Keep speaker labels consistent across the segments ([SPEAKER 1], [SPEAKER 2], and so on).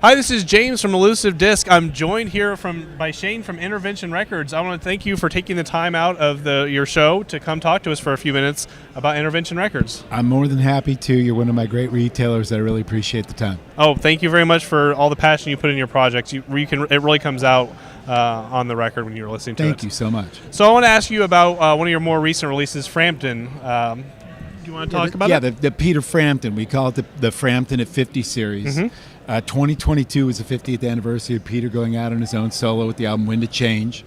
[SPEAKER 1] Hi, this is James from Elusive Disc. I'm joined here by Shane from Intervention Records. I want to thank you for taking the time out of your show to come talk to us for a few minutes about Intervention Records.
[SPEAKER 2] I'm more than happy to. You're one of my great retailers. I really appreciate the time.
[SPEAKER 1] Oh, thank you very much for all the passion you put in your projects. It really comes out on the record when you're listening to it.
[SPEAKER 2] Thank you so much.
[SPEAKER 1] So I want to ask you about one of your more recent releases, Frampton. Do you want to talk about it?
[SPEAKER 2] Yeah, the Peter Frampton. We call it the Frampton at 50 series.
[SPEAKER 1] Mm-hmm.
[SPEAKER 2] 2022 was the 50th anniversary of Peter going out on his own solo with the album Wind to Change.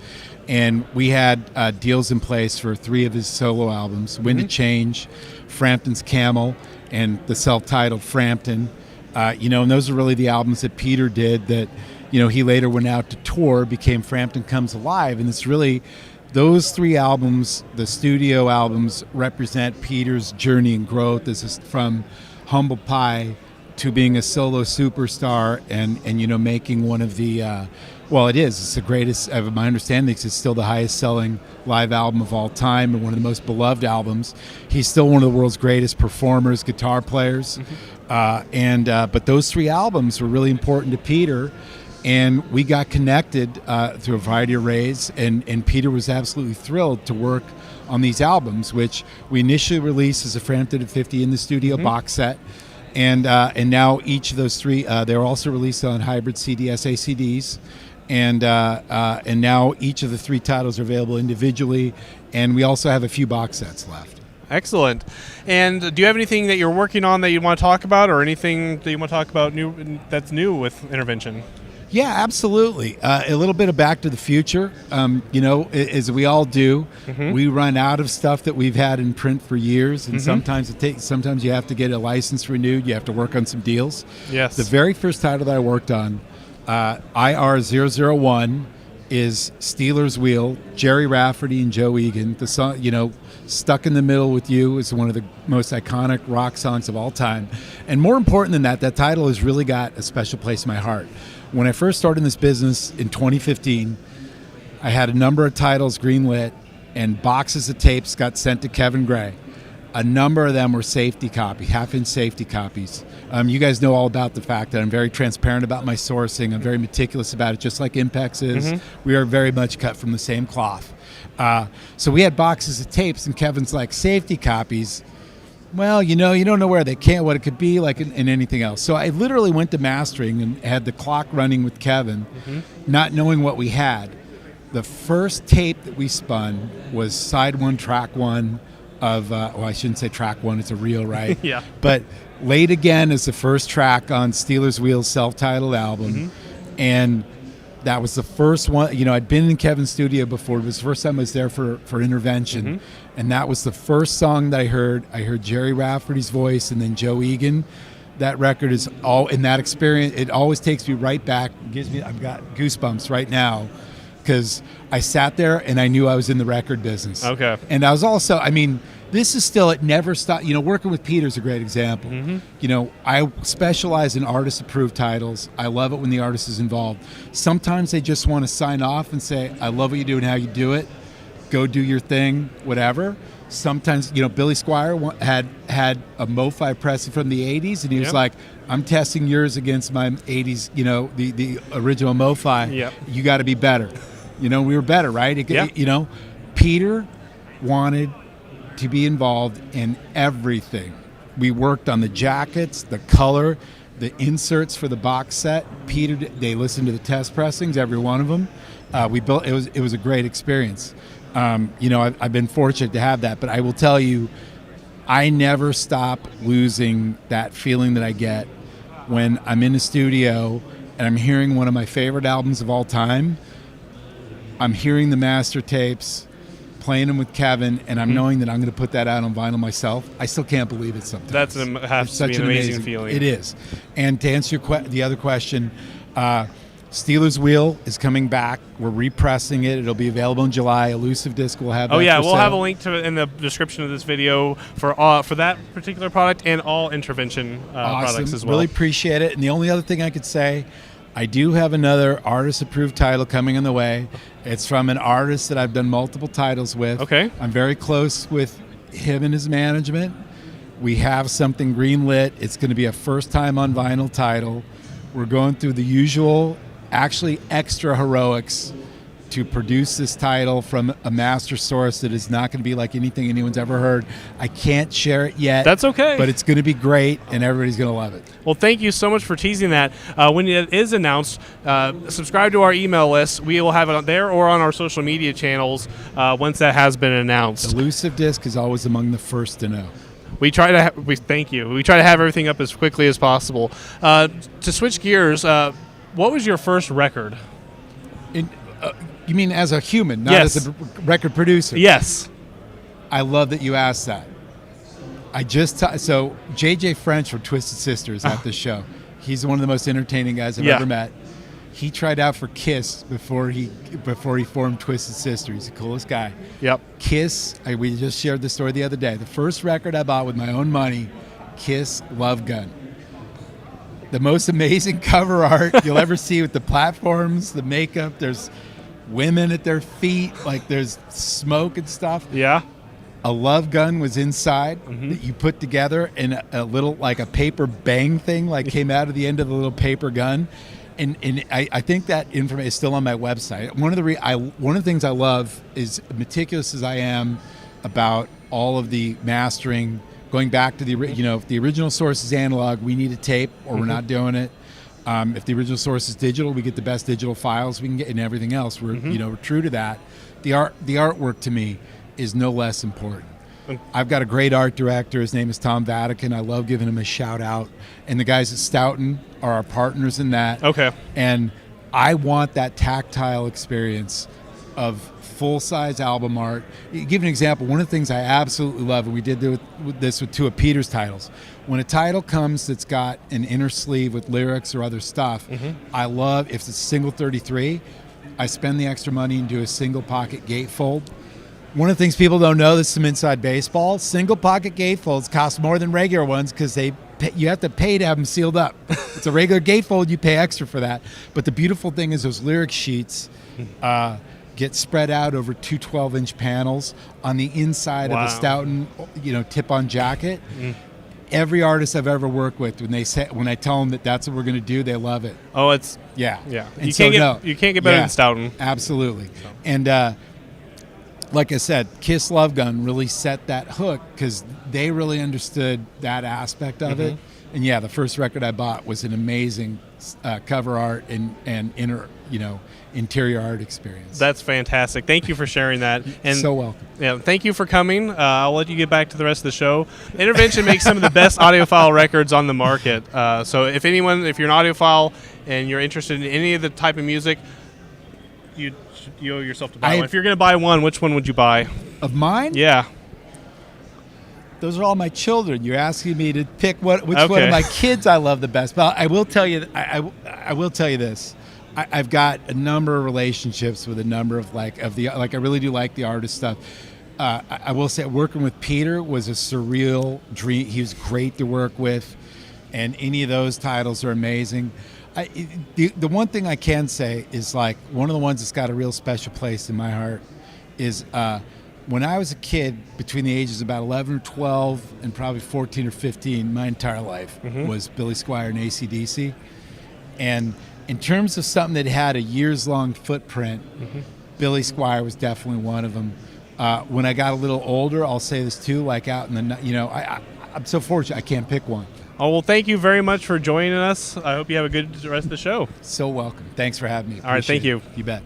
[SPEAKER 2] And we had deals in place for 3 of his solo albums, Wind to Change, Frampton's Camel, and the self-titled Frampton. And those are really the albums that Peter did that, he later went out to tour, became Frampton Comes Alive. And it's really those 3 albums, the studio albums, represent Peter's journey and growth. This is from humble pie to being a solo superstar and making one of the, it's the greatest, my understanding is it's still the highest selling live album of all time and one of the most beloved albums. He's still one of the world's greatest performers, guitar players. But those 3 albums were really important to Peter, and we got connected through a variety of ways, and Peter was absolutely thrilled to work on these albums, which we initially released as a Frampton at 50 in the studio box set. And now each of those 3, they're also released on hybrid CD SACDs, and now each of the 3 titles are available individually, and we also have a few box sets left.
[SPEAKER 1] Excellent. And do you have anything that you're working on that you want to talk about, or anything that you want to talk about that's new with Intervention?
[SPEAKER 2] Yeah, absolutely. A little bit of Back to the Future. As we all do, we run out of stuff that we've had in print for years, and sometimes sometimes you have to get a license renewed. You have to work on some deals.
[SPEAKER 1] Yes.
[SPEAKER 2] The very first title that I worked on, IR001, is Steelers Wheel, Jerry Rafferty and Joe Egan. The song, Stuck in the Middle with You is one of the most iconic rock songs of all time. And more important than that title has really got a special place in my heart. When I first started in this business in 2015, I had a number of titles greenlit and boxes of tapes got sent to Kevin Gray. A number of them were half-inch safety copies. You guys know all about the fact that I'm very transparent about my sourcing. I'm very meticulous about it, just like Impex is. We are very much cut from the same cloth. So we had boxes of tapes, and Kevin's like, safety copies? Well, you don't know where they can't, what it could be like in anything else. So I literally went to mastering and had the clock running with Kevin, not knowing what we had. The first tape that we spun was side 1, track 1 of, I shouldn't say track 1, it's a reel, right?
[SPEAKER 1] Yeah.
[SPEAKER 2] But Late Again is the first track on Steelers Wheel's self-titled album. And that was the first one. I'd been in Kevin's studio before. It was the first time I was there for Intervention. And that was the first song that I heard. I heard Jerry Rafferty's voice and then Joe Egan. That record is all in that experience. It always takes me right back. I've got goosebumps right now because I sat there and I knew I was in the record business.
[SPEAKER 1] Okay.
[SPEAKER 2] And I was also, this is still, it never stopped. Working with Peter's a great example. I specialize in artist-approved titles. I love it when the artist is involved. Sometimes they just want to sign off and say, I love what you do and how you do it. Go do your thing, whatever. Sometimes, Billy Squire had a MoFi pressing from the 80s, and he was like, I'm testing yours against my 80s, the original MoFi.
[SPEAKER 1] Yep.
[SPEAKER 2] You got to be better. We were better, right? Peter wanted to be involved in everything. We worked on the jackets, the color, the inserts for the box set. They listened to the test pressings, every one of them. It was a great experience. I've been fortunate to have that, but I will tell you, I never stop losing that feeling that I get when I'm in a studio and I'm hearing one of my favorite albums of all time. I'm hearing the master tapes, playing them with Kevin, and I'm knowing that I'm going to put that out on vinyl myself. I still can't believe it sometimes.
[SPEAKER 1] That has to be an amazing feeling.
[SPEAKER 2] It is. And to answer the other question, Steelers Wheel is coming back. We're repressing it. It'll be available in July. Elusive Disc will have that.
[SPEAKER 1] We'll have a link to it in the description of this video for that particular product and all Intervention products as well.
[SPEAKER 2] Really appreciate it. And the only other thing I could say, I do have another artist-approved title coming on the way. It's from an artist that I've done multiple titles with.
[SPEAKER 1] Okay.
[SPEAKER 2] I'm very close with him and his management. We have something greenlit. It's going to be a first-time on vinyl title. We're going through the usual, actually extra heroics to produce this title from a master source that is not going to be like anything anyone's ever heard. I can't share it yet.
[SPEAKER 1] That's okay.
[SPEAKER 2] But it's going to be great, and everybody's going to love it.
[SPEAKER 1] Well, thank you so much for teasing that. When it is announced, subscribe to our email list. We will have it there or on our social media channels once that has been announced.
[SPEAKER 2] Elusive Disc is always among the first to know.
[SPEAKER 1] We try to thank you. We try to have everything up as quickly as possible. To switch gears, what was your first record?
[SPEAKER 2] You mean as a human, not
[SPEAKER 1] Yes.
[SPEAKER 2] as a record producer?
[SPEAKER 1] Yes.
[SPEAKER 2] I love that you asked that. So JJ French from Twisted Sister is at this show. He's one of the most entertaining guys I've ever met. He tried out for Kiss before he formed Twisted Sister. He's the coolest guy.
[SPEAKER 1] Yep.
[SPEAKER 2] Kiss, we just shared the story the other day. The first record I bought with my own money, Kiss Love Gun. The most amazing cover art you'll ever see with the platforms, the makeup. There's women at their feet, like there's smoke and stuff.
[SPEAKER 1] Yeah.
[SPEAKER 2] A love gun was inside that you put together, and a little, like a paper bang thing, like came out of the end of the little paper gun. And I think that information is still on my website. One of the things I love is, meticulous as I am about all of the mastering, going back to if the original source is analog, we need a tape or we're not doing it. If the original source is digital, we get the best digital files we can get, and everything else. We're we're true to that. The artwork to me is no less important. I've got a great art director. His name is Tom Vatican. I love giving him a shout out. And the guys at Stoughton are our partners in that.
[SPEAKER 1] Okay.
[SPEAKER 2] And I want that tactile experience of full-size album art. Give an example. One of the things I absolutely love, and we did this with two of Peter's titles. When a title comes that's got an inner sleeve with lyrics or other stuff, I love, if it's a single 33, I spend the extra money and do a single pocket gatefold. One of the things people don't know, this is some inside baseball, single pocket gatefolds cost more than regular ones because you have to pay to have them sealed up. It's a regular gatefold, you pay extra for that. But the beautiful thing is those lyric sheets get spread out over two 12-inch panels on the inside of the Stoughton, tip-on jacket. Every artist I've ever worked with, when I tell them that that's what we're going to do, they love it.
[SPEAKER 1] Oh, it's
[SPEAKER 2] yeah.
[SPEAKER 1] And you can't get better than Stoughton.
[SPEAKER 2] Absolutely. So. And like I said, Kiss Love Gun really set that hook because they really understood that aspect of it. And yeah, the first record I bought was an amazing cover art and interior art experience.
[SPEAKER 1] That's fantastic. Thank you for sharing that. And
[SPEAKER 2] so welcome.
[SPEAKER 1] Yeah, thank you for coming. I'll let you get back to the rest of the show. Intervention makes some of the best audiophile records on the market. So if you're an audiophile and you're interested in any of the type of music, you owe yourself to buy one. If you're going to buy one, which one would you buy?
[SPEAKER 2] Of mine?
[SPEAKER 1] Yeah.
[SPEAKER 2] Those are all my children. You're asking me to pick which one of my kids I love the best. But I will tell you, I will tell you this. I've got a number of relationships with a number of I really do like the artist stuff. I will say working with Peter was a surreal dream. He was great to work with, and any of those titles are amazing. The one thing I can say is one of the ones that's got a real special place in my heart is when I was a kid, between the ages of about 11 or 12 and probably 14 or 15, my entire life was Billy Squier and AC/DC. And in terms of something that had a years-long footprint, Billy Squier was definitely one of them. When I got a little older, I'll say this too, out in the, I'm so fortunate I can't pick one.
[SPEAKER 1] Oh, well, thank you very much for joining us. I hope you have a good rest of the show.
[SPEAKER 2] So welcome. Thanks for having me.
[SPEAKER 1] All right, thank you.
[SPEAKER 2] You bet.